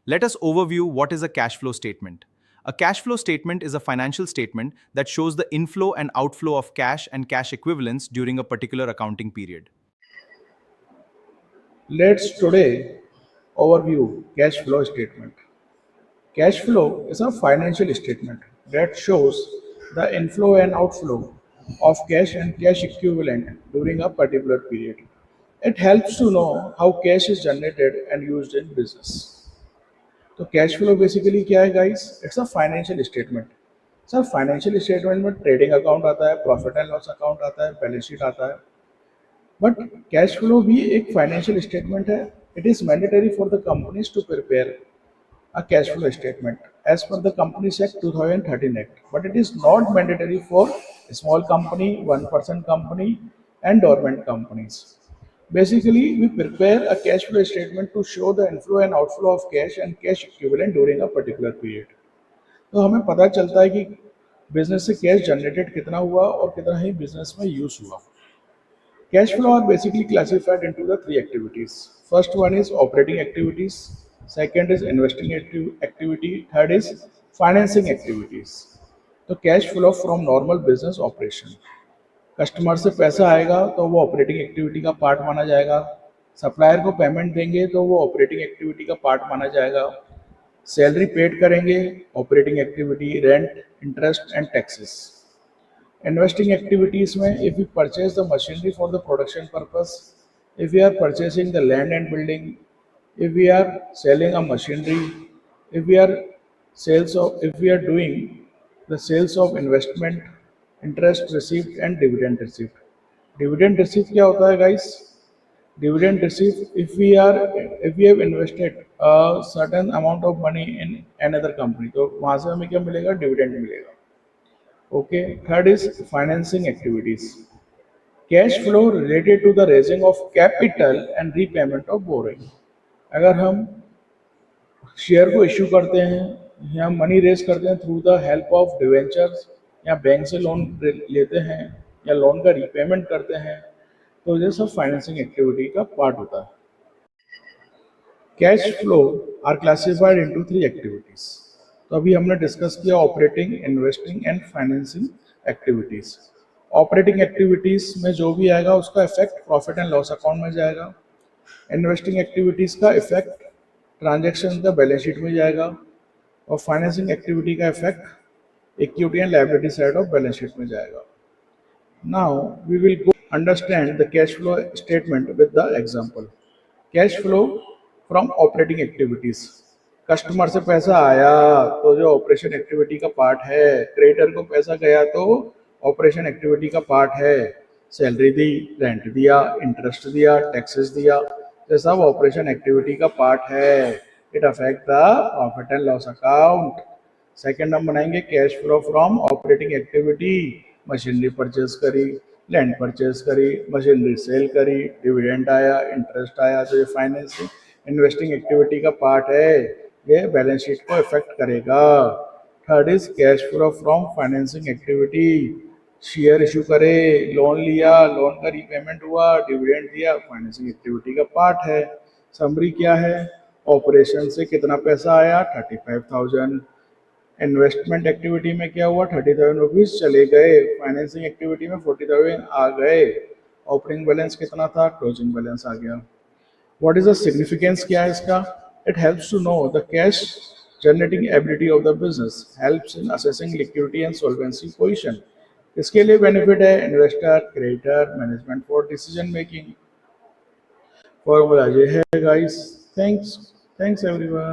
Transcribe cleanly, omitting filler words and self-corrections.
Let us overview what is a cash flow statement. A cash flow statement is a financial statement that shows the inflow and outflow of cash and cash equivalents during a particular accounting period. Let's today overview cash flow statement. Cash flow is a financial statement that shows the inflow and outflow of cash and cash equivalent during a particular period. It helps to know how cash is generated and used in business. तो cash flow basically क्या है guys? It's a financial statement. Sir financial statement में trading account आता है, profit and loss account आता है, balance sheet आता है, बट कैश फ्लो भी एक फाइनेंशियल स्टेटमेंट है। It is mandatory for the companies to prepare a cash flow statement as per the Companies Act 2013 Act, but it is not mandatory for small company, one-person company, and dormant companies. Basically, we prepare a cash flow statement to show the inflow and outflow of cash and cash equivalent during a particular period. तो हमें पता चलता है कि business से cash generated कितना हुआ और कितना ही बिजनेस में यूज हुआ। Cash flow are basically classified into the three activities. First one is operating activities, second is investing activity, third is financing activities. तो cash flow from normal business operation, customer से पैसा आएगा तो वो operating activity का part माना जाएगा, supplier को पेमेंट देंगे तो वो ऑपरेटिंग एक्टिविटी का पार्ट माना जाएगा, सैलरी पेड करेंगे operating activity, rent, interest and taxes. Investing activities में if we purchase the machinery for the production purpose, if we are purchasing the land and building, if we are selling a machinery, if we are if we are doing the sales of investment, interest received and dividend received. Dividend received क्या होता है guys? Dividend received if we have invested a certain amount of money in another company, तो वहाँ से हमें क्या मिलेगा? Dividend मिलेगा। Okay, third is financing activities. Cash flow related to the raising of capital and repayment of borrowing. अगर हम share को इश्यू करते हैं या मनी रेज करते हैं through the help of debentures या बैंक से लोन लेते हैं या लोन का रीपेमेंट करते हैं, तो ये सब फाइनेंसिंग एक्टिविटी का पार्ट होता है। Cash flow are classified into three activities. तो अभी हमने डिस्कस किया operating, investing and financing activities. Operating activities में जो भी आएगा उसका effect profit and loss account में जाएगा। इन्वेस्टिंग एक्टिविटीज का इफेक्ट ट्रांजैक्शन का बैलेंस शीट में जाएगा और फाइनेंसिंग एक्टिविटी का effect equity and liability side of balance sheet में जाएगा। Now we will go understand the cash flow statement with the example. Cash flow from operating activities, customer से पैसा आया तो जो ऑपरेशन एक्टिविटी का पार्ट है, क्रेडिटर को पैसा गया तो ऑपरेशन एक्टिविटी का पार्ट है, सैलरी दी, रेंट दिया, इंटरेस्ट दिया, टैक्सेस दिया, ये सब ऑपरेशन एक्टिविटी का पार्ट है। It affect the profit and loss account. Second हम बनाएंगे cash flow from operating activity. Machinery purchase करी, लैंड परचेज करी, मशीनरी सेल करी, डिविडेंड आया, इंटरेस्ट आया, तो ये फाइनेंसिंग इन्वेस्टिंग एक्टिविटी का पार्ट है, ये बैलेंस शीट को इफेक्ट करेगा। Third is cash flow from financing activity. Share issue करे, लोन लिया, लोन का रीपेमेंट हुआ, डिविडेंड दिया, फाइनेंसिंग एक्टिविटी का पार्ट है। समरी क्या है? ऑपरेशन से कितना पैसा आया? 35,000। इन्वेस्टमेंट एक्टिविटी में क्या हुआ? 30,000 रुपीज चले गए। फाइनेंसिंग एक्टिविटी में 40,000 आ गए। ओपनिंग बैलेंस कितना था? क्लोजिंग बैलेंस आ गया। What is the significance क्या है इसका? It helps to know the cash generating ability of the business, helps in assessing liquidity and solvency position. इसके लिए बेनिफिट है investor, creditor, management for decision making. Formula ये है guys. Thanks everyone.